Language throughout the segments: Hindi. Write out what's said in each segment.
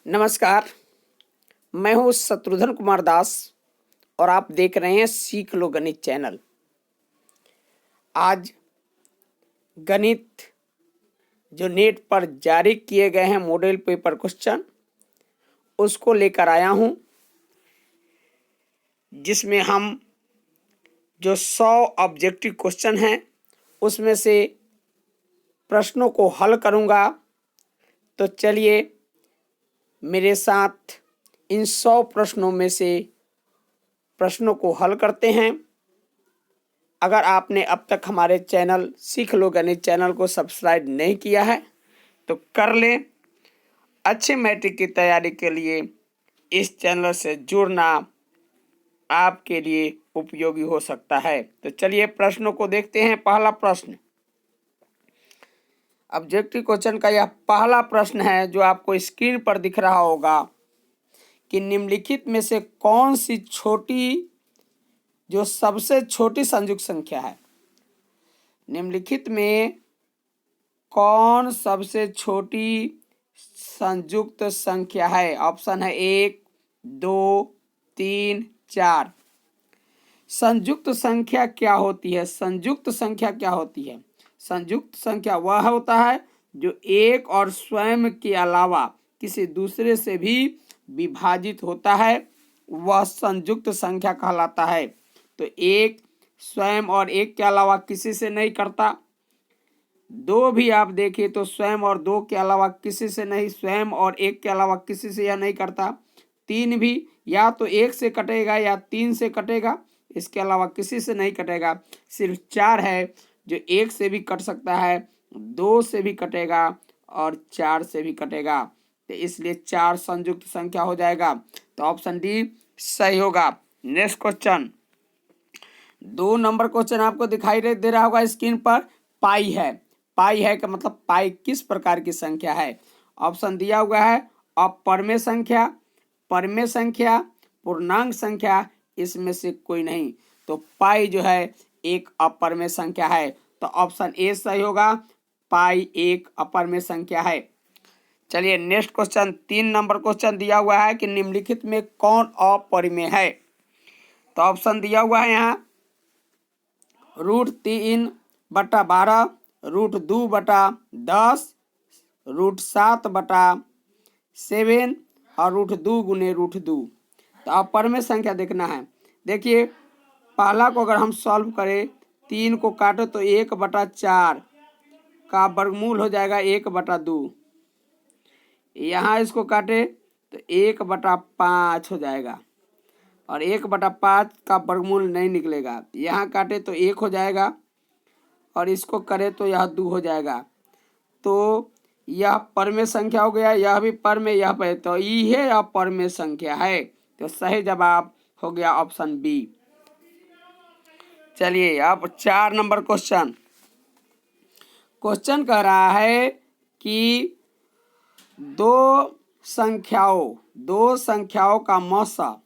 नमस्कार। मैं हूँ शत्रुघ्न कुमार दास और आप देख रहे हैं सीख लो गणित चैनल। आज गणित जो नेट पर जारी किए गए हैं मॉडल पेपर क्वेश्चन उसको लेकर आया हूँ, जिसमें हम जो 100 ऑब्जेक्टिव क्वेश्चन हैं उसमें से प्रश्नों को हल करूँगा। तो चलिए मेरे साथ इन 100 प्रश्नों में से प्रश्नों को हल करते हैं। अगर आपने अब तक हमारे चैनल सीख लो गणित चैनल को सब्सक्राइब नहीं किया है तो कर लें। अच्छे मैट्रिक की तैयारी के लिए इस चैनल से जुड़ना आपके लिए उपयोगी हो सकता है। तो चलिए प्रश्नों को देखते हैं। पहला प्रश्न ऑब्जेक्टिव क्वेश्चन का यह पहला प्रश्न है जो आपको स्क्रीन पर दिख रहा होगा कि निम्नलिखित में से कौन सी जो सबसे छोटी संयुक्त संख्या है। निम्नलिखित में कौन सबसे छोटी संयुक्त संख्या है? ऑप्शन है 1, 2, 3, 4। संयुक्त संख्या क्या होती है? संयुक्त संख्या क्या होती है? संयुक्त संख्या वह होता है जो एक और स्वयं के अलावा किसी दूसरे से भी विभाजित होता है, वह संयुक्त संख्या कहलाता है। तो एक स्वयं और एक के अलावा किसी से नहीं करता। 2 भी आप देखिए तो स्वयं और 2 के अलावा किसी से नहीं, स्वयं और 1 के अलावा किसी से यह नहीं करता। 3 भी या तो 1 से कटेगा या 3 से कटेगा, इसके अलावा किसी से नहीं कटेगा। सिर्फ 4 है जो 1 से भी कट सकता है, 2 से भी कटेगा और 4 से भी कटेगा। तो इसलिए 4 संयुक्त संख्या हो जाएगा। तो ऑप्शन डी सही होगा। नेक्स्ट क्वेश्चन 2 नंबर क्वेश्चन आपको दिखाई दे रहा होगा स्क्रीन पर। पाई है। पाई है का मतलब पाई किस प्रकार की संख्या है? ऑप्शन दिया हुआ है अपरमेय संख्या, परमेय संख्या, पूर्णांक संख्या, इसमें से कोई नहीं। तो पाई जो है एक अपरमेय संख्या है। तो ऑप्शन ए सही होगा, पाई एक अपरमेय संख्या है। चलिए नेक्स्ट क्वेश्चन 3 नंबर क्वेश्चन दिया हुआ है कि निम्नलिखित में कौन अपरिमेय है। तो ऑप्शन दिया हुआ है यहाँ √3/12, √2/10, √7/7 और √2 गुने √2। तो अपरमेय संख्या देखना है। देखिए पहला को अगर हम सॉल्व करें, 3 को काटो तो 1/4 का वर्गमूल हो जाएगा 1/2। यहाँ इसको काटे तो 1/5 हो जाएगा और 1/5 का वर्गमूल नहीं निकलेगा। यहाँ काटे तो 1 हो जाएगा और इसको करे तो यह 2 हो जाएगा। तो यह परमेय संख्या हो गया, यह भी परमेय, यह पर, तो यह अपरमेय संख्या है। तो सही जवाब हो गया ऑप्शन बी। चलिए अब 4 नंबर क्वेश्चन कह रहा है कि दो संख्याओं का मौसा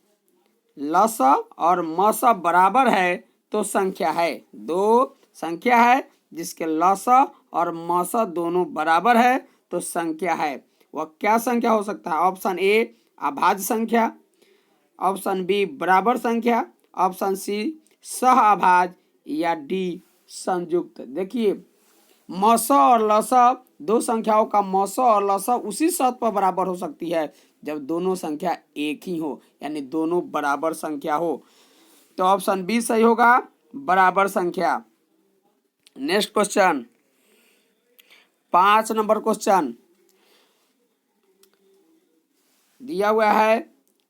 लसा और मसा बराबर है तो संख्या है। 2 संख्या है जिसके लसा और मसा दोनों बराबर है तो संख्या है। वह क्या संख्या हो सकता है? ऑप्शन ए अभाज्य संख्या, ऑप्शन बी बराबर संख्या, ऑप्शन सी सह-अभाज्य या डी संयुक्त। देखिए मौसा और लसा, 2 संख्याओं का मौसा और लसा उसी शर्त पर बराबर हो सकती है जब दोनों संख्या एक ही हो, यानी दोनों बराबर संख्या हो। तो ऑप्शन बी सही होगा, बराबर संख्या। नेक्स्ट क्वेश्चन 5 नंबर क्वेश्चन दिया हुआ है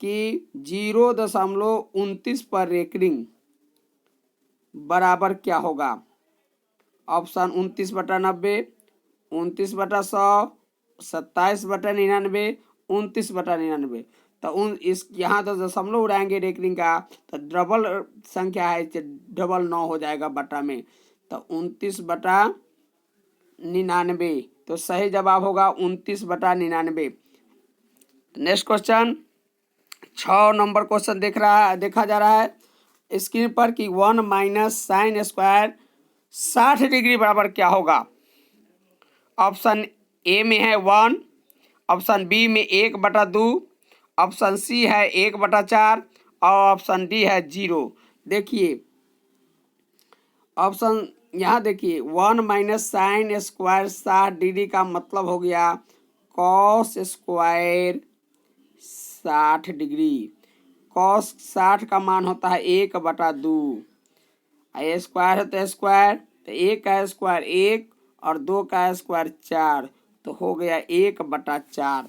कि 0.29 पर रेकरिंग बराबर क्या होगा? ऑप्शन 29/90, 29/100, 27/99, 29/99। तो इस यहाँ तो दशमलव उड़ाएंगे रेकरिंग का तो डबल संख्या है, डबल 9 हो जाएगा बटा में। तो 29/99। तो सही जवाब होगा 29/99। नेक्स्ट क्वेश्चन 6 नंबर क्वेश्चन देखा जा रहा है स्क्रीन पर कि 1 माइनस साइन स्क्वायर 60 डिग्री बराबर क्या होगा? ऑप्शन ए में है 1, ऑप्शन बी में 1/2, ऑप्शन सी है 1/4 और ऑप्शन डी है 0। देखिए ऑप्शन यहाँ देखिए 1 माइनस साइन स्क्वायर 60 डिग्री का मतलब हो गया कॉस स्क्वायर 60 डिग्री। कॉस 60 का मान होता है 1/2। ए स्क्वायर है तो स्क्वायर, तो 1 का स्क्वायर 1 और 2 का स्क्वायर 4, तो हो गया 1/4।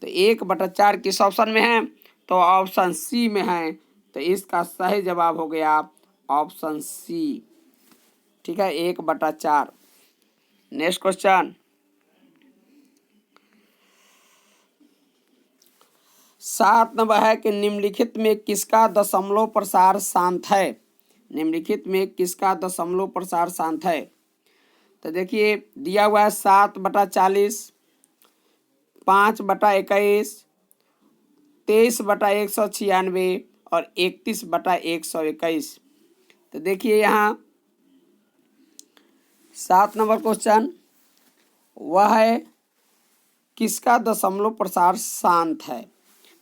तो 1/4 किस ऑप्शन में है? तो ऑप्शन सी में है। तो इसका सही जवाब हो गया ऑप्शन सी। ठीक है, 1/4। नेक्स्ट क्वेश्चन, 7 नंबर है कि निम्नलिखित में किसका दशमलव प्रसार शांत है? निम्नलिखित में किसका दशमलव प्रसार शांत है? तो देखिए दिया हुआ है 7/40, 5/21, 23/196 और 31/121। तो देखिए यहाँ 7 नंबर क्वेश्चन वह है किसका दशमलव प्रसार शांत है।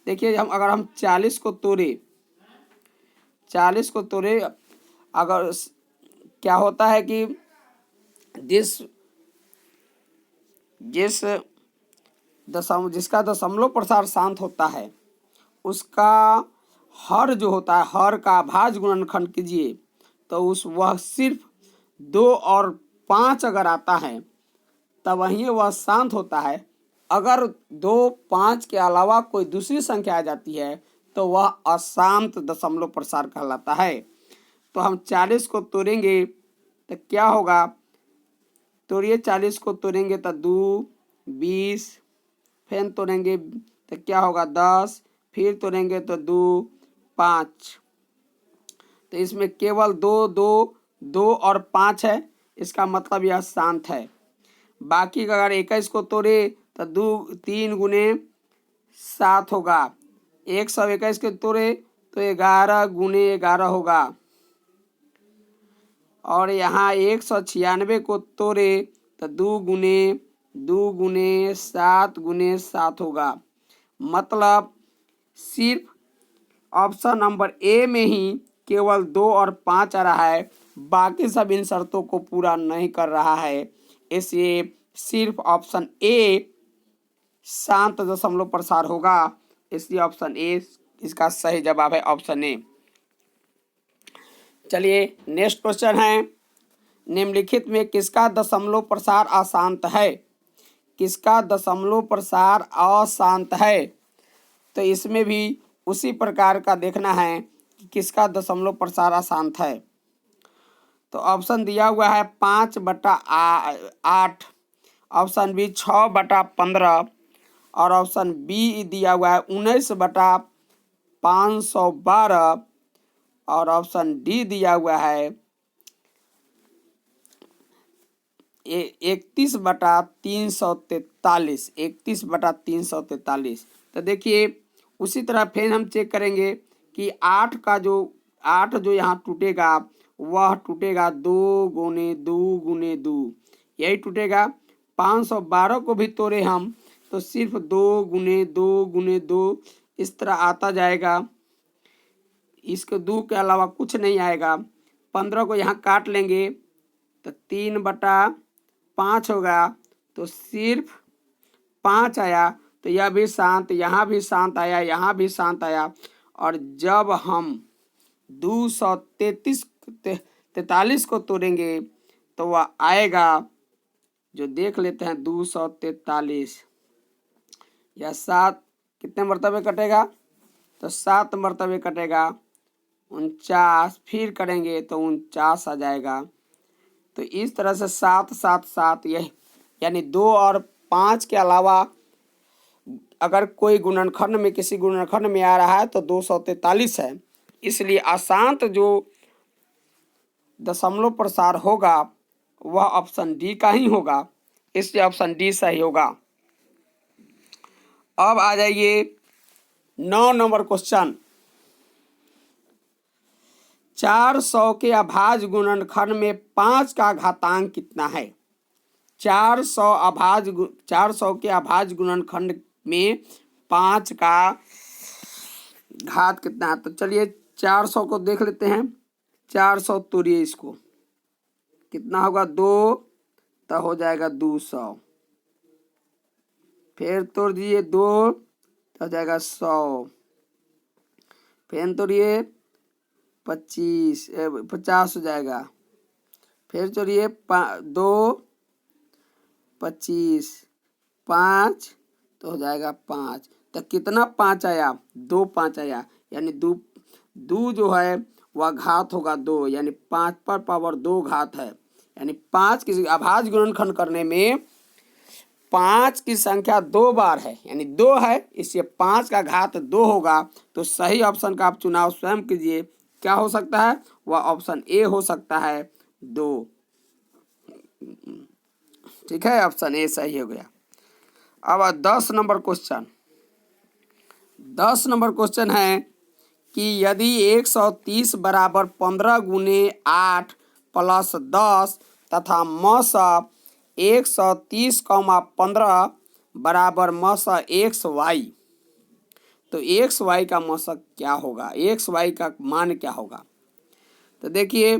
देखिए अगर हम 40 को तोड़े, 40 को तोड़े, अगर क्या होता है कि जिसका दशमलव प्रसार शांत होता है उसका हर जो होता है, हर का भाज्य गुणनखंड कीजिए तो वह सिर्फ 2 और 5 अगर आता है तब वहीं वह शांत होता है। अगर 2, 5 के अलावा कोई दूसरी संख्या आ जाती है तो वह अशांत दशमलव प्रसार कहलाता है। तो हम 40 को तोड़ेंगे तो क्या होगा? तोड़िए 40 को तोड़ेंगे तो 2, 20, फिर तोड़ेंगे तो क्या होगा 10, फिर तोड़ेंगे तो 2, 5। तो इसमें केवल 2 और 5 है, इसका मतलब यह शांत है। बाकी अगर 21 को तोड़े तो 3 गुने 7 होगा। 121 के तोड़े तो 11 गुने 11 होगा। और यहाँ 196 को तोड़े तो 2 गुने 7 गुने 7 होगा। मतलब सिर्फ ऑप्शन नंबर ए में ही केवल 2 और 5 आ रहा है, बाकी सब इन शर्तों को पूरा नहीं कर रहा है। इसलिए सिर्फ ऑप्शन ए शांत दशमलव प्रसार होगा। इसलिए ऑप्शन ए इसका सही जवाब है, ऑप्शन ए। चलिए नेक्स्ट क्वेश्चन है, निम्नलिखित में किसका दशमलव प्रसार अशांत है? किसका दशमलव प्रसार अशांत है? तो इसमें भी उसी प्रकार का देखना है कि किसका दशमलव प्रसार अशांत है। तो ऑप्शन दिया हुआ है 5/8, ऑप्शन बी 6/15 और ऑप्शन बी दिया हुआ है 19/512 और ऑप्शन डी दिया हुआ है 31/343। 31/343। तो देखिए उसी तरह फिर हम चेक करेंगे कि 8 जो यहाँ टूटेगा वह टूटेगा 2 गुने 2 गुने 2, यही टूटेगा। 512 को भी तोड़े हम तो सिर्फ 2 गुने 2 गुने 2 इस तरह आता जाएगा, इसके 2 के अलावा कुछ नहीं आएगा। 15 को यहाँ काट लेंगे तो 3/5 होगा, तो सिर्फ 5 आया। तो यह भी शांत, यहाँ भी शांत आया, यहाँ भी शांत आया। और जब हम 243 को तोड़ेंगे तो वह आएगा, जो देख लेते हैं 243, यह 7 कितने मरतबे कटेगा? तो 7 मरतबे कटेगा। 49 फिर करेंगे तो 49 आ जाएगा। तो इस तरह से 7 7 7 यही, यानी 2 और 5 के अलावा अगर कोई गुणनखंड में किसी गुणनखंड में आ रहा है तो 243 है। इसलिए अशांत जो दशमलव प्रसार होगा वह ऑप्शन डी का ही होगा। इसलिए ऑप्शन डी सही होगा। अब आ जाइए 9 नंबर क्वेश्चन, 400 के अभाज्य गुणनखंड में 5 का घातांक कितना है? 400 के अभाज्य गुणनखंड में 5 का घात कितना है। तो चलिए 400 को देख लेते हैं। 400 तोड़िए, इसको कितना होगा 2, तो हो जाएगा 200। फिर तोड़ दीजिए 2, तो हो जाएगा 100। फिर तोड़िए 50 हो जाएगा। फिर तोड़िए 2, 25, 5, तो हो जाएगा 5। तो कितना 5 आया, 2 5 आया, यानी दो जो है वह घात होगा 2, यानी 5 पर पावर 2 घात है। यानी 5 किसी अभाज्य गुणनखंड करने में 5 की संख्या 2 बार है, यानी 2 है, इससे 5 का घात 2 होगा। तो सही ऑप्शन का आप चुनाव स्वयं कीजिए। क्या हो सकता है, वह ऑप्शन ए हो सकता है 2। ठीक है, ऑप्शन ए सही हो गया। अब 10 नंबर क्वेश्चन। 10 नंबर क्वेश्चन है कि यदि 130 बराबर 15 गुने 8 प्लस 10 तथा मस 130, 15 बराबर मस XY, तो XY का मशक क्या होगा, XY का मान क्या होगा। तो देखिए,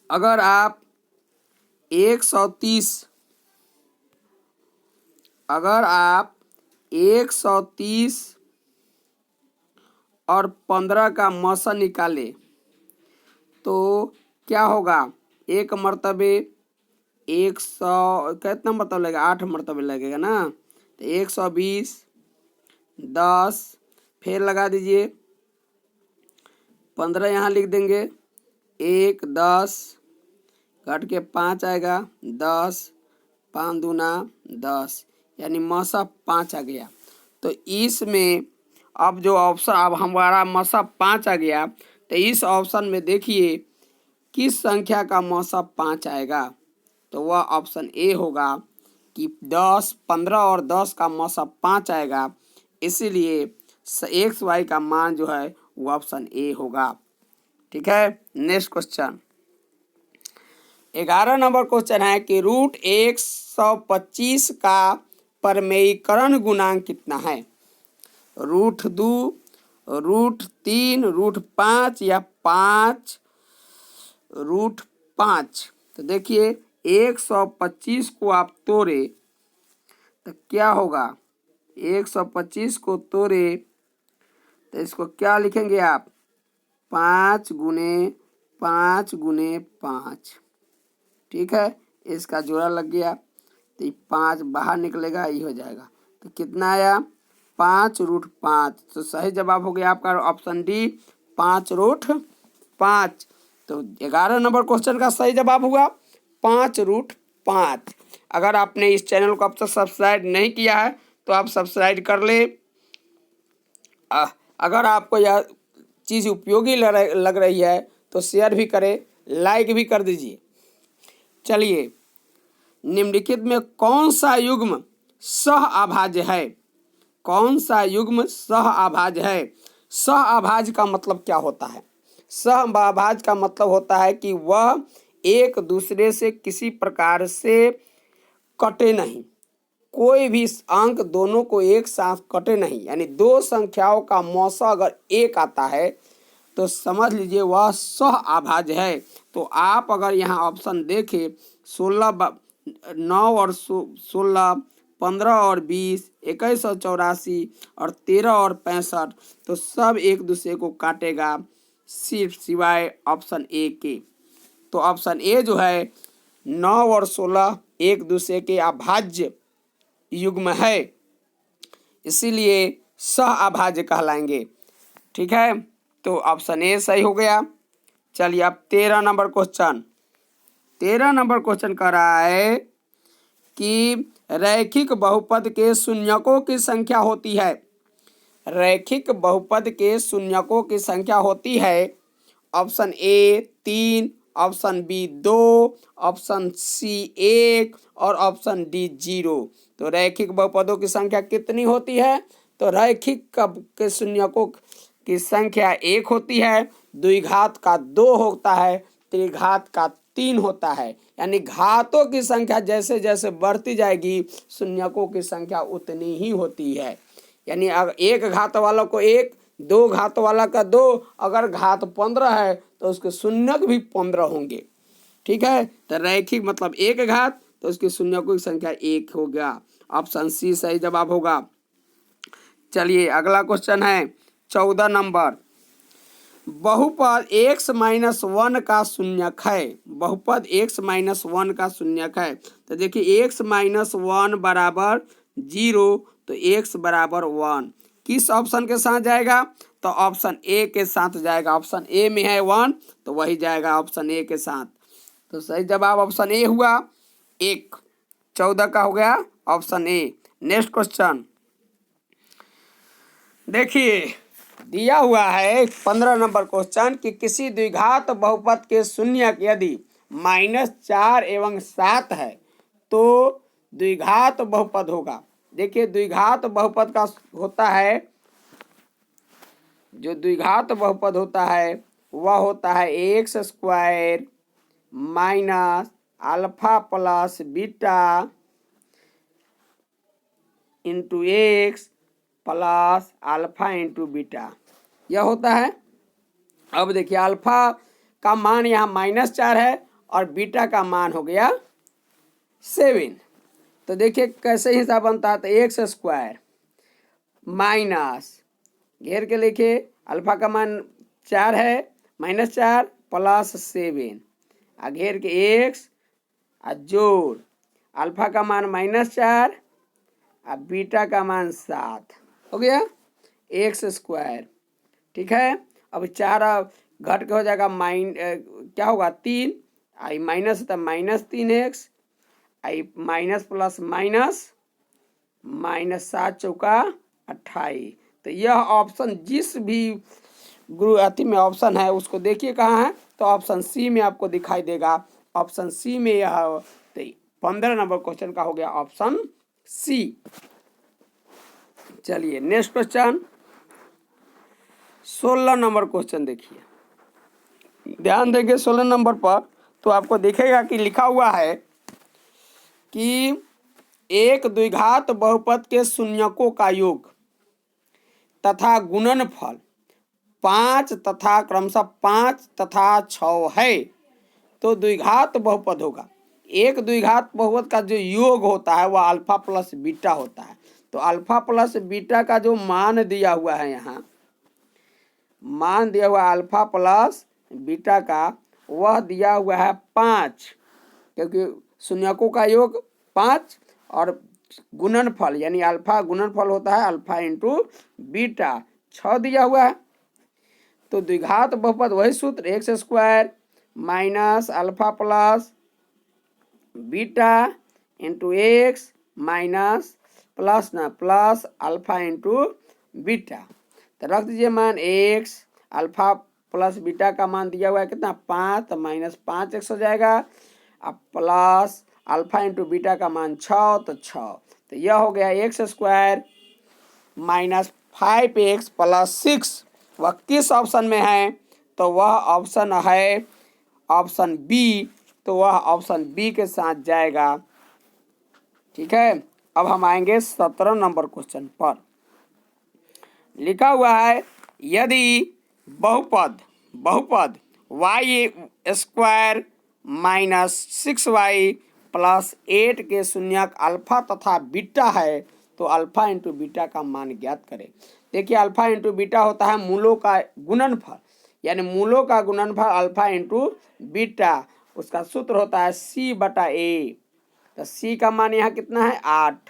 अगर आप 130 और 15 का मौसा निकाले तो क्या होगा। एक मरतबे 100 कितना मरतबा लगेगा, 8 मरतबे लगेगा ना। तो 120, 10, फिर लगा दीजिए 15 यहाँ लिख देंगे, 1 10 घट के 5 आएगा, 10, 5 दूना 10, यानी मसा 5 आ गया। तो इसमें अब जो ऑप्शन, अब हमारा मसा 5 आ गया, तो इस ऑप्शन में देखिए किस संख्या का मसा 5 आएगा। तो वह ऑप्शन ए होगा कि 10, 15 और 10 का मसा 5 आएगा, इसीलिए XY का मान जो है वो ऑप्शन ए होगा। ठीक है, नेक्स्ट क्वेश्चन 11 नंबर क्वेश्चन है कि √125 का परमेयीकरण गुणांक कितना है। √2, √3, √5 या 5√5। तो देखिए 125 को आप तोड़े तो क्या होगा, 125 को तोड़े तो इसको क्या लिखेंगे आप, 5 गुने 5 गुने 5। ठीक है, इसका जोड़ा लग गया तो 5 बाहर निकलेगा, ये हो जाएगा। तो कितना आया, 5√5। तो सही जवाब हो गया आपका ऑप्शन डी, 5√5। तो 11 नंबर क्वेश्चन का सही जवाब हुआ 5√5। अगर आपने इस चैनल को अब तक सब्सक्राइब नहीं किया है तो आप सब्सक्राइब कर ले। अगर आपको यह चीज़ उपयोगी लग रही है तो शेयर भी करें, लाइक भी कर दीजिए। चलिए, निम्नलिखित में कौन सा युग्म सह अभाज्य है, कौन सा युग्म सह अभाज्य है। सह अभाज्य का मतलब क्या होता है, सह अभाज्य का मतलब होता है कि वह एक दूसरे से किसी प्रकार से कटे नहीं, कोई भी अंक दोनों को एक साथ कटे नहीं, यानी दो संख्याओं का मौसा अगर एक आता है तो समझ लीजिए वह सह अभाज्य है। तो आप अगर यहाँ ऑप्शन देखें 16, 9 और 16, 15 और 20, 2184 और 13 और 65, तो सब एक दूसरे को काटेगा सिर्फ सिवाय ऑप्शन ए के। तो ऑप्शन ए जो है 9 और 16 एक दूसरे के अभाज्य युग्म है, इसीलिए सह अभाज्य कहलाएंगे। ठीक है, तो ऑप्शन ए सही हो गया। चलिए अब 13 नंबर क्वेश्चन। 13 नंबर क्वेश्चन कह रहा है कि रैखिक बहुपद के शून्यकों की संख्या होती है, रैखिक बहुपद के शून्यकों की संख्या होती है option A 3, option B 2, option C 1 और ऑप्शन डी 0। तो रैखिक बहुपदों की संख्या कितनी होती है, तो रैखिक के शून्यकों की संख्या 1 होती है, द्विघात का 2 होता है, त्रिघात का 3 होता है। यानी घातों की संख्या जैसे जैसे बढ़ती जाएगी शून्यकों की संख्या उतनी ही होती है। यानी अगर एक घात वाला को एक, दो घात वाला का दो, अगर घात 15 है तो उसके शून्यक भी 15 होंगे। ठीक है, तो रैखिक मतलब एक घात तो उसके शून्यकों की संख्या 1 हो गया। ऑप्शन सी सही जवाब होगा। चलिए अगला क्वेश्चन है 14 नंबर। बहुपद x माइनस 1 का शून्यक है। बहुपद x माइनस 1 का शून्यक है। तो देखिए x माइनस 1 बराबर 0, तो x बराबर 1 किस ऑप्शन के साथ जाएगा? तो ऑप्शन ए के साथ जाएगा। ऑप्शन ए में है 1 तो वही जाएगा ऑप्शन ए के साथ। तो सही जवाब ऑप्शन ए हुआ। 14 का हो गया ऑप्शन ए। नेक्स्ट क्वेश्चन देखिए, दिया हुआ है 15 नंबर क्वेश्चन कि किसी द्विघात बहुपद के शून्यक यदि -4 एवं 7 है तो द्विघात बहुपद होगा। देखिए द्विघात बहुपद का होता है, जो द्विघात बहुपद होता है वह होता है x square minus alpha plus beta into x plus alpha into beta, यह होता है। अब देखिए अल्फा का मान यहाँ -4 है और बीटा का मान हो गया 7। तो देखिए कैसे हिसाब बनता है, तो एक्स स्क्वायर माइनस घेर के लिखिए अल्फा का मान 4 है, -4 प्लस 7 आ घेर के एक्स आ जोड़ अल्फा का मान -4 आ बीटा का मान 7 हो गया एक्स स्क्वायर। ठीक है, अब 4 घट के हो जाएगा क्या होगा 3, आई माइनस था -3x, आई माइनस प्लस माइनस -7 चौका 28। तो यह ऑप्शन जिस भी गुरु अति में ऑप्शन है उसको देखिए कहाँ है, तो ऑप्शन सी में आपको दिखाई देगा। ऑप्शन सी में यह 15 नंबर क्वेश्चन का हो गया ऑप्शन सी। चलिए नेक्स्ट क्वेश्चन 16 नंबर क्वेश्चन देखिए, ध्यान देंगे 16 नंबर पर तो आपको दिखेगा कि लिखा हुआ है कि एक द्विघात बहुपद के शून्यकों का योग तथा गुणनफल 5 तथा क्रमशः 5 तथा 6 है तो द्विघात बहुपद होगा। एक द्विघात बहुपद का जो योग होता है वह अल्फा प्लस बीटा होता है। तो अल्फा प्लस बीटा का जो मान दिया हुआ है, यहाँ मान दिया हुआ अल्फा प्लस बीटा का वह दिया हुआ है 5, क्योंकि शून्यकों का योग 5 और गुणनफल यानी अल्फा गुणनफल होता है अल्फा इंटू बीटा 6 दिया हुआ है। तो द्विघात बहुपद वही सूत्र x square minus alpha plus beta into x minus plus alpha into beta. तो रख दीजिए मान एक्स, अल्फा प्लस बीटा का मान दिया हुआ है कितना 5, तो -5x हो जाएगा। अब प्लस अल्फा इंटू बीटा का मान 6 तो 6, तो यह हो गया एक्स स्क्वायर -5x प्लस 6। वह किस ऑप्शन में है? तो वह ऑप्शन है ऑप्शन बी, तो वह ऑप्शन बी के साथ जाएगा। ठीक है, अब हम आएंगे 17 नंबर क्वेश्चन पर। लिखा हुआ है यदि बहुपद y square minus 6y plus 8 के शून्यक अल्फा तथा बीटा है तो अल्फा इंटू बीटा का मान ज्ञात करें। देखिए अल्फा इंटू बीटा होता है मूलों का गुणनफल, यानी मूलों का गुणनफल अल्फा इंटू बीटा, उसका सूत्र होता है c/a। तो c का मान यहाँ कितना है 8।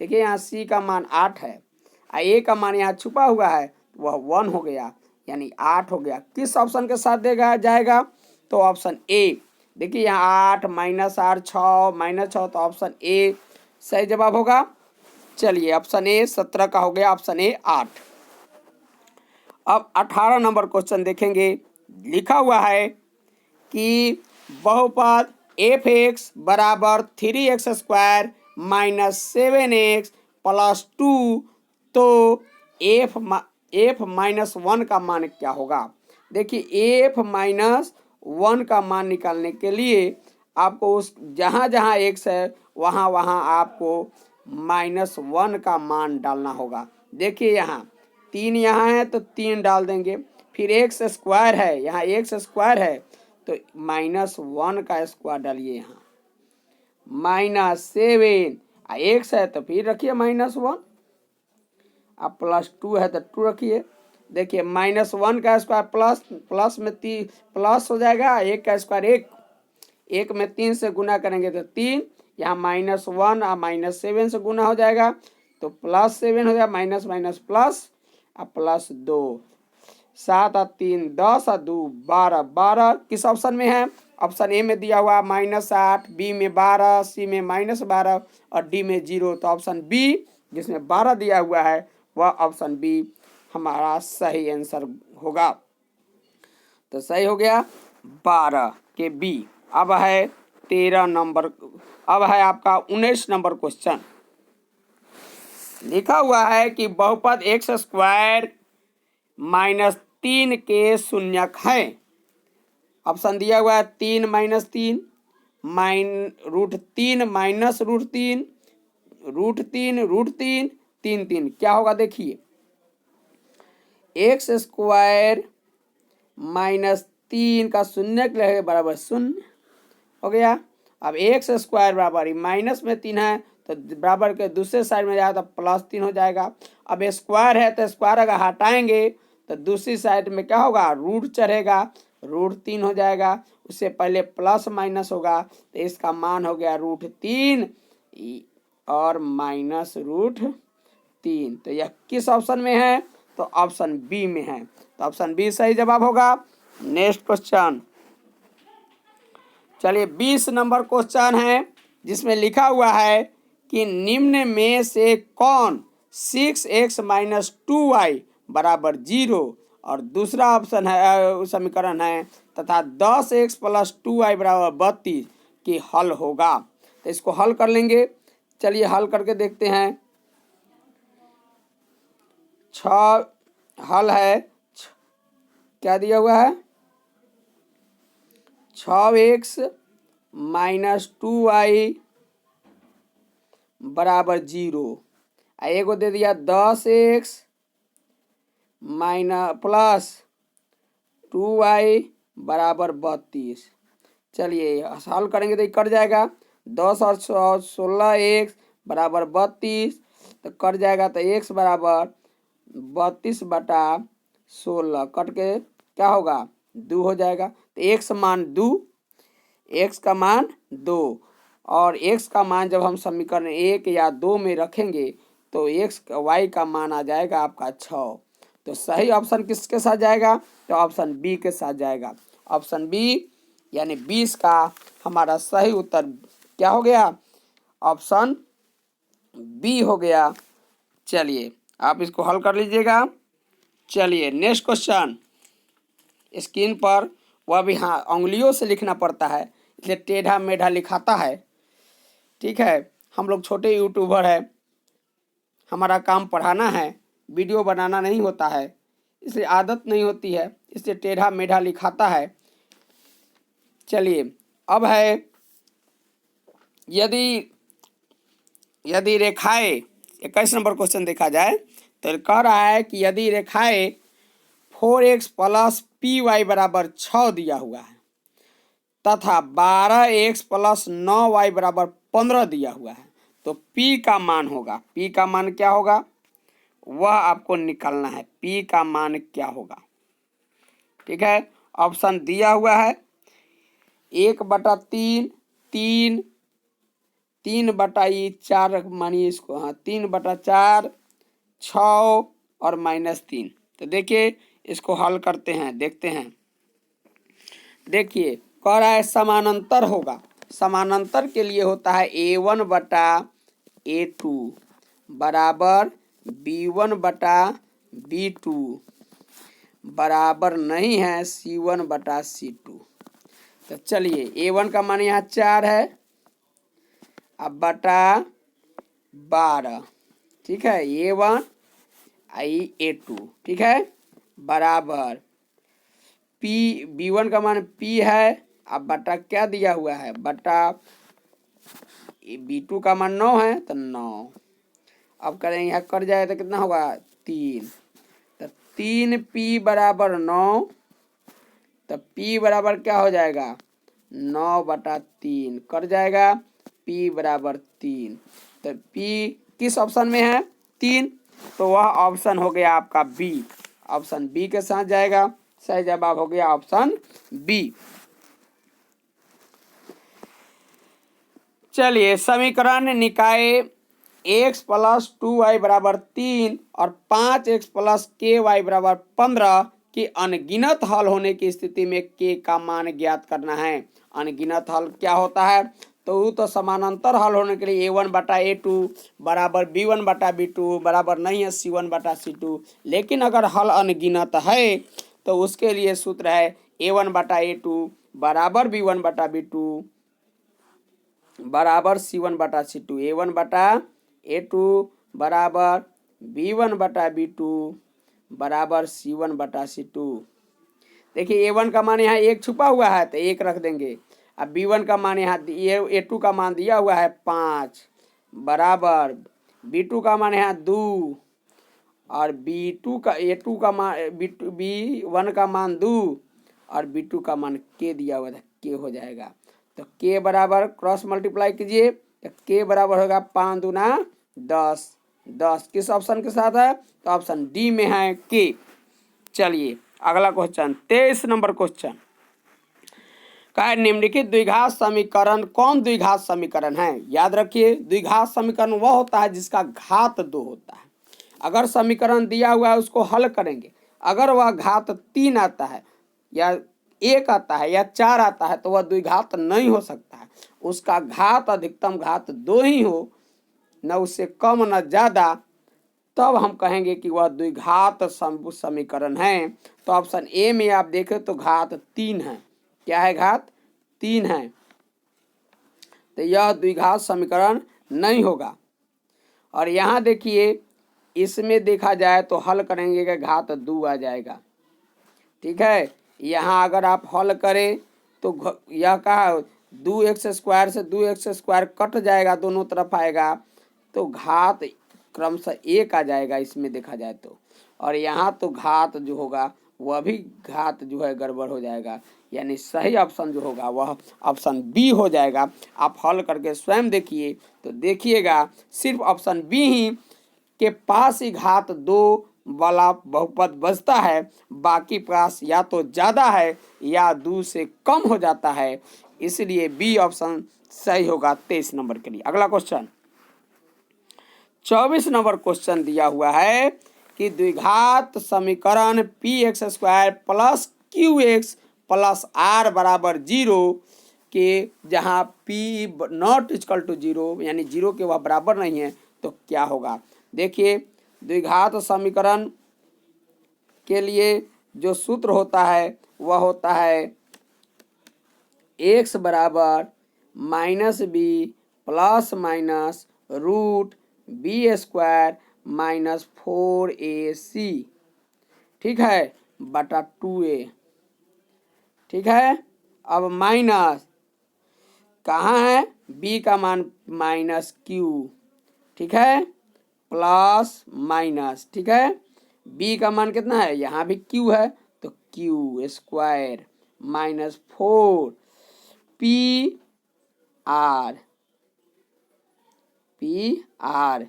देखिए यहाँ c का मान 8 है, a का मान यहाँ छुपा हुआ है वह 1 हो गया, यानी 8 हो गया। किस ऑप्शन के साथ देगा जाएगा? तो ऑप्शन ए। देखिए यहाँ 8 -8 6 -6, तो ऑप्शन ए सही जवाब होगा। चलिए ऑप्शन ए 17 का हो गया ऑप्शन ए 8। अब 18 नंबर क्वेश्चन देखेंगे। लिखा हुआ है कि बहुपद f(x) बराबर 3x square minus 7x plus 2, तो f-1 का मान क्या होगा? देखिए f वन का मान निकालने के लिए आपको उस जहाँ जहाँ एक्स है वहाँ वहाँ आपको -1 का मान डालना होगा। देखिए यहाँ 3 यहाँ है तो 3 डाल देंगे, फिर एक्स स्क्वायर है, यहाँ एक्स स्क्वायर है तो -1 का स्क्वायर डालिए, यहाँ -7 एक्स है तो फिर रखिए -1, अब +2 है तो 2 रखिए। देखिए -1 का स्क्वायर प्लस में प्लस हो जाएगा, 1 का स्क्वायर 1, 1 में 3 से गुना करेंगे तो 3, यहाँ -1 और -7 से गुना हो जाएगा तो +7 हो जाएगा, माइनस माइनस प्लस और +2, 7 और 3 10 और 2 12, 12 किस ऑप्शन में है? ऑप्शन ए में दिया हुआ -8, बी में 12, सी में -12 और डी में 0। तो ऑप्शन बी जिसमें 12 दिया हुआ है वह ऑप्शन बी हमारा सही आंसर होगा। तो सही हो गया 12 के बी। अब है 13 नंबर, अब है आपका 19 नंबर क्वेश्चन। लिखा हुआ है कि बहुपद x² -3 के शून्यक है। ऑप्शन दिया हुआ है 3 -3, √3 -√3, √3 √3 3 3। क्या होगा देखिए, x² -3 का शून्यक रहेगा बराबर 0 हो गया। अब x² बराबर माइनस में 3 है तो बराबर के दूसरे साइड में जाएगा तो +3 हो जाएगा। अब स्क्वायर है तो स्क्वायर अगर हटाएंगे तो दूसरी साइड में क्या होगा, रूट चढ़ेगा, √3 हो जाएगा। उससे पहले प्लस माइनस होगा तो इसका मान हो गया √3 और -√3। तो यह किस ऑप्शन में है? तो ऑप्शन बी में है। तो ऑप्शन बी सही जवाब होगा। नेक्स्ट क्वेश्चन, चलिए 20 नंबर क्वेश्चन है जिसमें लिखा हुआ है कि निम्न में से कौन 6x - 2y बराबर 0 और दूसरा ऑप्शन है समीकरण है तथा 10x + 2y बराबर 32 की हल होगा। तो इसको हल कर लेंगे, चलिए हल करके देखते हैं। 6 हल है, क्या दिया हुआ है, 6x - 2y बराबर 0, एगो दे दिया 10x + 2y बराबर 32। चलिए हल करेंगे तो ये कट जाएगा, 10 और 16x बराबर 32 तो कट जाएगा, तो x बराबर 32/16 कट के क्या होगा 2 हो जाएगा। तो x मान 2, x का मान 2 और x का मान जब हम समीकरण 1 या 2 में रखेंगे तो y का मान आ जाएगा आपका 6। तो सही ऑप्शन किसके साथ जाएगा? तो ऑप्शन बी के साथ जाएगा। ऑप्शन बी यानी 20 का हमारा सही उत्तर क्या हो गया? ऑप्शन बी हो गया। चलिए आप इसको हल कर लीजिएगा। चलिए नेक्स्ट क्वेश्चन, स्क्रीन पर वह भी हाँ उंगलियों से लिखना पड़ता है इसलिए टेढ़ा मेढ़ा लिखाता है, ठीक है। हम लोग छोटे यूट्यूबर है, हमारा काम पढ़ाना है, वीडियो बनाना नहीं होता है, इसलिए आदत नहीं होती है, इसलिए टेढ़ा मेढ़ा लिखाता है। चलिए अब है यदि रेखाएं 21 नंबर क्वेश्चन देखा जाए तो कह रहा है कि यदि रेखाएं 4x + py बराबर 6 दिया हुआ है तथा 12x + 9y बराबर 15 दिया हुआ है तो p का मान होगा। p का मान क्या होगा वह आपको निकालना है, p का मान क्या होगा, ठीक है। ऑप्शन दिया हुआ है 1/3, 3/4 मानिए इसको, हाँ 3/4, 6 और -3। तो देखिए इसको हल करते हैं, देखते हैं। देखिए कह रहा है समानांतर होगा, समानांतर के लिए होता है A1/A2 बराबर B1/B2 बराबर नहीं है C1/C2। तो चलिए A1 का मान यहाँ 4 है, अब बटा 12, ठीक है, A1 A2, ठीक है, बराबर पी b1 का मान p है, अब बटा क्या दिया हुआ है, बटा b2 का मान 9 है तो 9। अब करें यहाँ कट जाए तो कितना होगा 3, तो 3p बराबर 9, तो p बराबर क्या हो जाएगा 9/3 कट जाएगा, p बराबर 3। तो p किस ऑप्शन में है 3, तो वह ऑप्शन हो गया आपका बी, ऑप्शन बी के साथ जाएगा। सही जवाब हो गया ऑप्शन बी। चलिए समीकरण निकाय x + 2y = 3 और 5x + ky = 15 के अनगिनत हल होने की स्थिति में k का मान ज्ञात करना है। अनगिनत हल क्या होता है, तो समानांतर हल होने के लिए a1/a2 बराबर b1/b2 बराबर नहीं है c1/c2, लेकिन अगर हल अनगिनत है तो उसके लिए सूत्र है a1/a2 बराबर b1/b2 बराबर c1/c2, a1/a2 बराबर b1/b2 बराबर c1/c2। देखिए a1 का मान यहाँ 1 छुपा हुआ है तो 1 रख देंगे। अब b1 का मान यहाँ a2 का मान दिया हुआ है 5 बराबर b2 का मान यहाँ 2 और b2 का a2 का मान b1 का मान 2 और b2 का मान k दिया हुआ था, k हो जाएगा। तो k बराबर क्रॉस मल्टीप्लाई कीजिए तो k बराबर होगा 5 दूना 10, 10 किस ऑप्शन के साथ है, तो ऑप्शन डी में है k। चलिए अगला क्वेश्चन 23 नंबर क्वेश्चन का है निम्नलिखित द्विघात समीकरण कौन द्विघात समीकरण है। याद रखिए द्विघात समीकरण वह होता है जिसका घात 2 होता है। अगर समीकरण दिया हुआ है उसको हल करेंगे, अगर वह घात 3 आता है या 1 आता है या 4 आता है तो वह द्विघात नहीं हो सकता है। उसका घात अधिकतम घात 2 ही हो, न उससे कम न ज़्यादा, तब हम कहेंगे कि वह द्विघात समीकरण है। तो ऑप्शन ए में आप देखें तो घात 3 है। क्या है, घात 3 है, तो यह द्विघात समीकरण नहीं होगा। और यहाँ देखिए इसमें देखा जाए तो हल करेंगे कि घात 2 आ जाएगा। ठीक है, यहाँ अगर आप हल करें तो यह कहा 2x² से 2x² कट जाएगा, दोनों तरफ आएगा तो घात क्रमशः 1 आ जाएगा इसमें देखा जाए तो। और यहाँ तो घात जो होगा वह भी घात जो है गड़बड़ हो जाएगा, यानी सही ऑप्शन जो होगा वह ऑप्शन बी हो जाएगा। आप हल करके स्वयं देखिए तो देखिएगा सिर्फ ऑप्शन बी ही के पास ही घात 2 वाला बहुपद बचता है, बाकी पास या तो ज़्यादा है या 2 से कम हो जाता है, इसलिए बी ऑप्शन सही होगा 23 नंबर के लिए। अगला क्वेश्चन 24 नंबर क्वेश्चन दिया हुआ है कि द्विघात समीकरण px² + qx + r बराबर 0 के जहाँ p नॉट इक्वल टू 0 यानी 0 के वह बराबर नहीं है तो क्या होगा। देखिए द्विघात समीकरण के लिए जो सूत्र होता है वह होता है x बराबर -b ± √b² - 4ac, ठीक है, बटा 2a। ठीक है, अब माइनस कहाँ है, b का मान -q, ठीक है, प्लस माइनस, ठीक है, b का मान कितना है, यहाँ भी q है तो q² -4 pr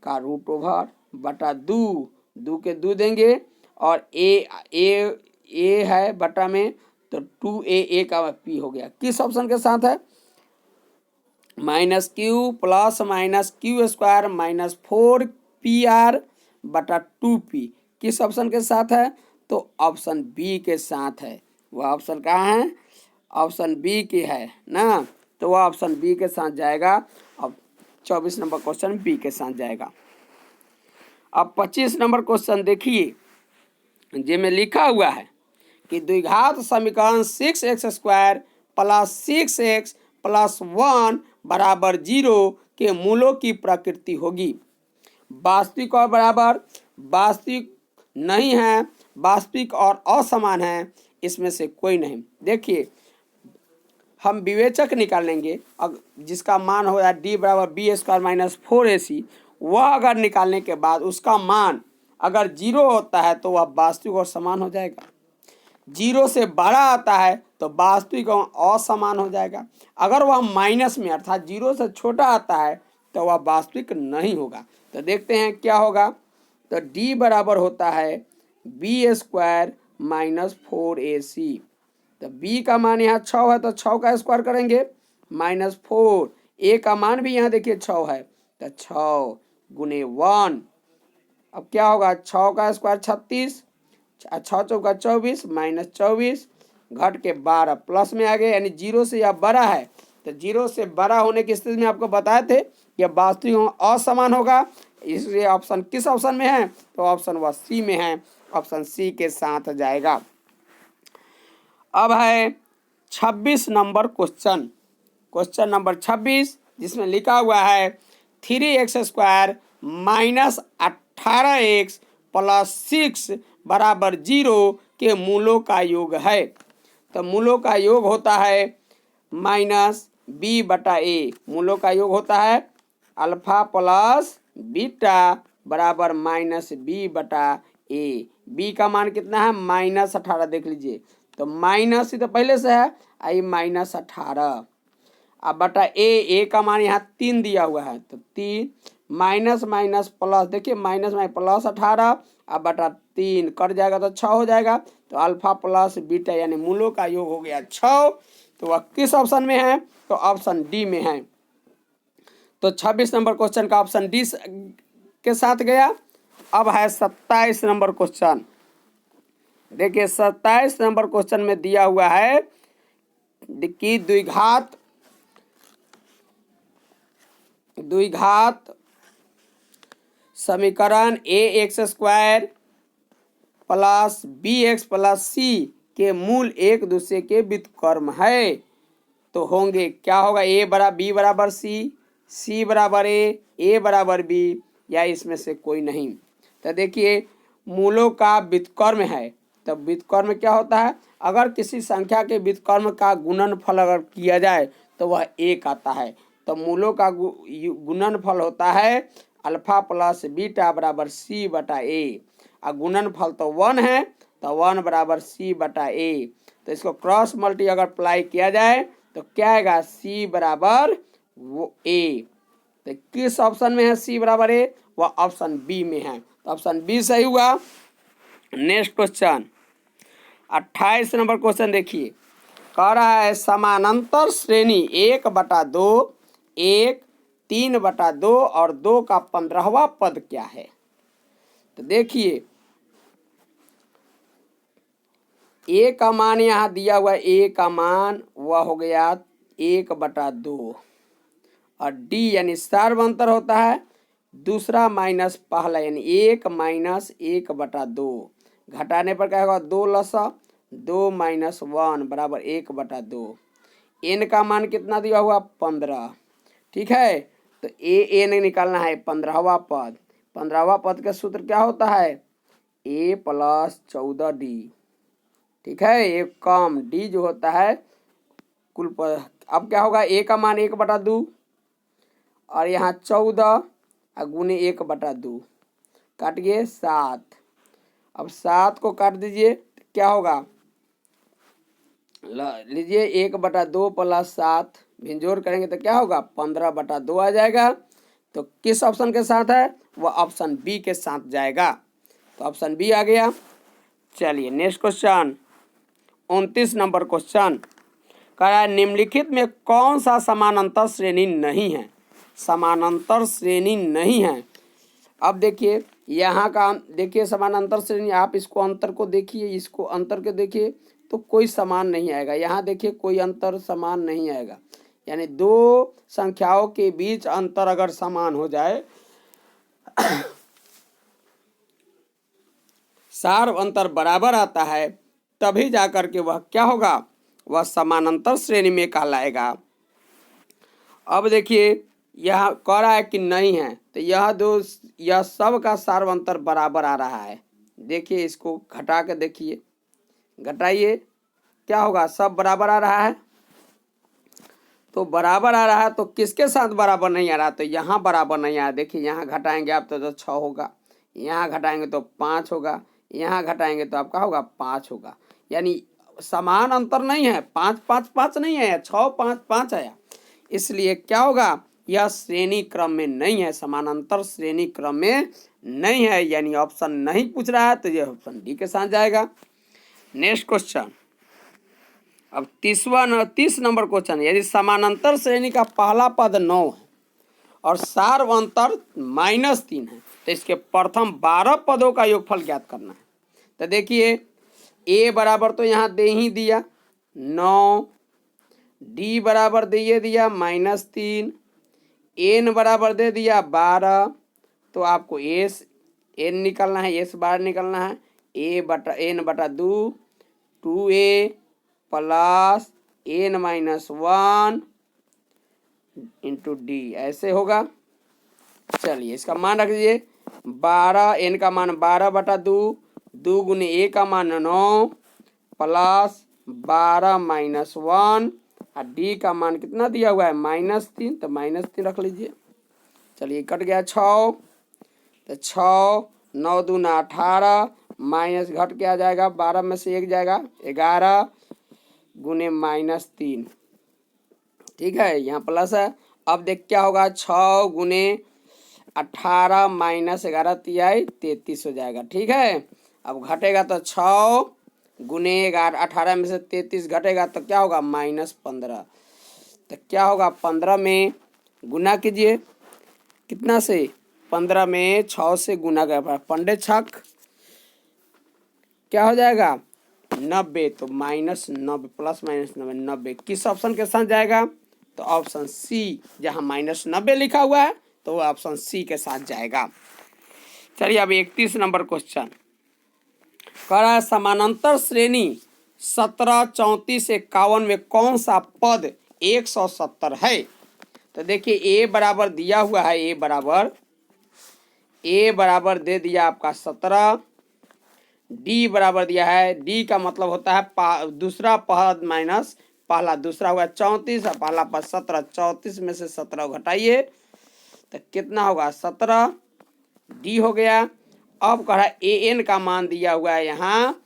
का √ओवर बटा 2 के 2 देंगे और a है बटा में तो 2a का p हो गया। किस ऑप्शन के साथ है, -q + -q² - 4pr बटा 2p, किस ऑप्शन के साथ है, तो ऑप्शन बी के साथ है। वह ऑप्शन कहाँ है, ऑप्शन बी की है ना, तो वह ऑप्शन बी के साथ जाएगा। अब 24 नंबर क्वेश्चन बी के साथ जाएगा। अब 25 नंबर क्वेश्चन देखिए, जिसमें लिखा हुआ है कि द्विघात समीकरण 6x² + 6x + 1 बराबर 0 के मूलों की प्रकृति होगी। वास्तविक और बराबर, वास्तविक नहीं है, वास्तविक और असमान है, इसमें से कोई नहीं। देखिए हम विवेचक निकालेंगे, जिसका मान हो जाए डी बराबर बी स्क्वायर माइनस 4ac, वह अगर निकालने के बाद उसका मान अगर 0 होता है तो वह वास्तविक और समान हो जाएगा। 0 से बड़ा आता है तो वास्तविक और असमान हो जाएगा। अगर वह माइनस में अर्थात 0 से छोटा आता है तो वह वास्तविक नहीं होगा। तो देखते हैं क्या होगा। तो d बराबर होता है बी स्क्वायर माइनस 4ac। तो b का मान यहाँ 6 है तो 6 का स्क्वायर करेंगे माइनस 4, a का मान भी यहाँ देखिए 6 है तो 6 गुने 1। अब क्या होगा, 6 का स्क्वायर 36, 6 चौका 24 माइनस 24 घट के 12 प्लस में आ गए, यानी 0 से यह बड़ा है। तो 0 से बड़ा होने की स्थिति में आपको बताए थे कि वास्तविक असमान होगा, इसलिए ऑप्शन किस ऑप्शन में है, तो ऑप्शन वह सी में है, ऑप्शन सी के साथ जाएगा। अब है 26 नंबर क्वेश्चन, क्वेश्चन नंबर 26, जिसमें लिखा हुआ है 3x square minus 18x plus 6 बराबर 0 के मूलों का योग है। तो मूलों का योग होता है माइनस बी बटा ए, मूलों का योग होता है अल्फा प्लस बीटा बराबर माइनस बी बटा ए। बी का मान कितना है माइनस 18, देख लीजिए तो माइनस ही तो पहले से है, आई माइनस 18। अब बटा ए का मान यहाँ 3 दिया हुआ है तो 3 माइनस माइनस प्लस, देखिए माइनस माइनस प्लस 18, अब बटा 3 कट जाएगा तो 6 हो जाएगा। तो अल्फा प्लस बीटा यानी मूलों का योग हो गया 6। तो वह किस ऑप्शन में है, तो ऑप्शन डी में है। तो 26 नंबर क्वेश्चन का ऑप्शन डी के साथ गया। अब है 27 नंबर क्वेश्चन। देखिए 27 नंबर क्वेश्चन में दिया हुआ है कि द्विघात समीकरण A x square plus B x plus C के मूल एक दूसरे के व्युत्क्रम है। तो होंगे क्या होगा, बी बराबर सी बराबर ए बराबर बी, या इसमें से कोई नहीं। तो देखिए मूलों का व्युत्क्रम है, तो व्युत्क्रम क्या होता है, अगर किसी संख्या के व्युत्क्रम का गुणनफल अगर किया जाए तो वह 1 आता है। तो मूलों का गुणनफल होता है अल्फा प्लस बीटा बराबर सी बटा ए, और गुणनफल तो 1 है तो 1 बराबर सी बटा ए। तो इसको क्रॉस मल्टी अगर अप्लाई किया जाए तो क्या आएगा, सी बराबर ए। तो किस ऑप्शन में है सी बराबर ए, वह ऑप्शन बी में है, तो ऑप्शन बी सही हुआ। नेक्स्ट क्वेश्चन 28 नंबर क्वेश्चन देखिए, कह रहा है समानांतर श्रेणी 1/2, 1, 3/2 और 2 का 15वां पद क्या है। तो देखिए ए का मान यहाँ दिया हुआ, ए का मान वह हो गया 1/2, और डी यानी सार्वंतर होता है दूसरा माइनस पहला, यानी 1 माइनस 1/2, घटाने पर क्या होगा 2 लसा 2 माइनस 1 बराबर 1/2। एन का मान कितना दिया हुआ 15, ठीक है। तो एन निकालना है 15वां पद। 15वां पद का सूत्र क्या होता है, ए प्लस 14d, ठीक है, एक कम डी जो होता है कुल पद। अब क्या होगा, ए का मान 1/2 और यहाँ 14 गुने 1/2 काट गए 7। अब 7 को काट दीजिए तो क्या होगा, लीजिए 1/2 प्लस 7 भिंजोर करेंगे तो क्या होगा 15/2 आ जाएगा। तो किस ऑप्शन के साथ है, वह ऑप्शन बी के साथ जाएगा, तो ऑप्शन बी आ गया। चलिए नेक्स्ट क्वेश्चन 29 नंबर क्वेश्चन कह रहा है निम्नलिखित में कौन सा समानांतर श्रेणी नहीं है, समानांतर श्रेणी नहीं है। अब देखिए यहाँ का देखिए समानांतर श्रेणी, आप इसको अंतर को देखिए, इसको अंतर के देखिए तो कोई समान नहीं आएगा। यहाँ देखिए कोई अंतर समान नहीं आएगा, यानी दो संख्याओं के बीच अंतर अगर समान हो जाए सार अंतर बराबर आता है तभी जाकर के वह क्या होगा, वह समानांतर श्रेणी में कहलाएगा। अब देखिए यह कह रहा है कि नहीं है, तो यह सब का सार्वंतर बराबर आ रहा है। देखिए इसको घटा के देखिए, घटाइए क्या होगा, सब बराबर आ रहा है। तो बराबर आ रहा है तो किसके साथ बराबर नहीं आ रहा, तो यहाँ बराबर नहीं आ रहा। देखिए यहाँ घटाएंगे आप तो 6 होगा, यहाँ घटाएंगे तो 5 होगा, यहाँ घटाएंगे तो आपका होगा 5 होगा। यानी समान अंतर नहीं है, 5 5 5 नहीं है, 6 5 5 आया। इसलिए क्या होगा, यह श्रेणी क्रम में नहीं है, समानांतर श्रेणी क्रम में नहीं है, यानी ऑप्शन नहीं पूछ रहा है, तो यह ऑप्शन डी के साथ जाएगा। नेक्स्ट क्वेश्चन, अब 30 नंबर क्वेश्चन, यदि समानांतर श्रेणी का पहला पद 9 है और सार्वंतर -3 है, तो इसके प्रथम 12 पदों का योगफल ज्ञात करना है। तो देखिए ए बराबर तो यहाँ दे ही दिया 9, डी बराबर दे दिया -3, एन बराबर दे दिया 12, तो आपको एस एन निकलना है, एस बार निकलना है, ए बटा एन बटा 2a plus N -1 into D, ऐसे होगा। चलिए इसका मान रख दीजिए 12, एन का मान 12 बटा 2, 2 गुने ए का मान 9 प्लस 12 -1 और डी का मान कितना दिया हुआ है -3, तो -3 रख लीजिए। चलिए कट गया 6, तो 6 9 दूना 18 माइनस घट के आ जाएगा, 12 में से 1 जाएगा 11 गुने -3, ठीक है, यहाँ प्लस है। अब देख क्या होगा, 6 गुने 18 माइनस 11 तिहाई 33 हो जाएगा, ठीक है। अब घटेगा तो 6 गुने 11, 18 में से 33 घटेगा तो क्या होगा -15, तो क्या होगा 15 में गुना कीजिए, कितना से 15 में 6 से गुना कर, पंडे छक क्या हो जाएगा 90, तो -90 प्लस -90 90 किस ऑप्शन के साथ जाएगा, तो ऑप्शन सी, जहाँ -90 लिखा हुआ है तो वो ऑप्शन सी के साथ जाएगा। चलिए अब 31 नंबर क्वेश्चन कह रहा है, समानांतर श्रेणी 17 34 51 में कौन सा पद 170 है। तो देखिए ए बराबर दिया हुआ है, ए बराबर दे दिया आपका 17, डी बराबर दिया है, डी का मतलब होता है दूसरा पद माइनस पहला, दूसरा हुआ 34 और पहला पद 17, 34 में से 17 घटाइए तो कितना होगा 17, डी हो गया। अब कह रहा है ए एन का मान दिया हुआ है यहाँ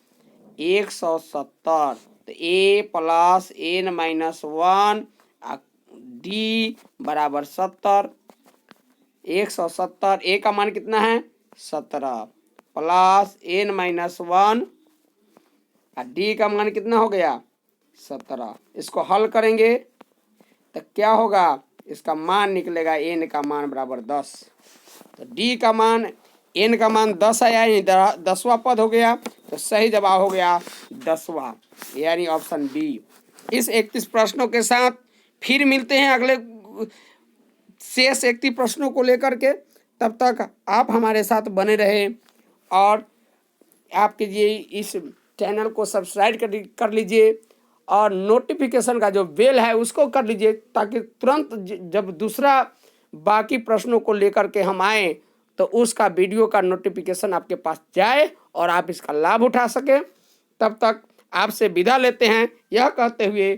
170, तो ए प्लस एन -1 डी बराबर 70, 170, ए का मान कितना है 17 प्लस एन -1 और डी का मान कितना हो गया 17। इसको हल करेंगे तो क्या होगा, इसका मान निकलेगा एन का मान बराबर 10, तो डी का मान एन का मान 10 आया, यानी 10वां पद हो गया, तो सही जवाब हो गया 10वां, यानी ऑप्शन बी। इस 31 प्रश्नों के साथ फिर मिलते हैं अगले शेष 31 प्रश्नों को लेकर के। तब तक आप हमारे साथ बने रहे और आप कीजिए इस चैनल को सब्सक्राइब कर लीजिए और नोटिफिकेशन का जो बेल है उसको कर लीजिए, ताकि तुरंत जब दूसरा बाकी प्रश्नों को लेकर के हम आए तो उसका वीडियो का नोटिफिकेशन आपके पास जाए और आप इसका लाभ उठा सकें। तब तक आपसे विदा लेते हैं, यह कहते हुए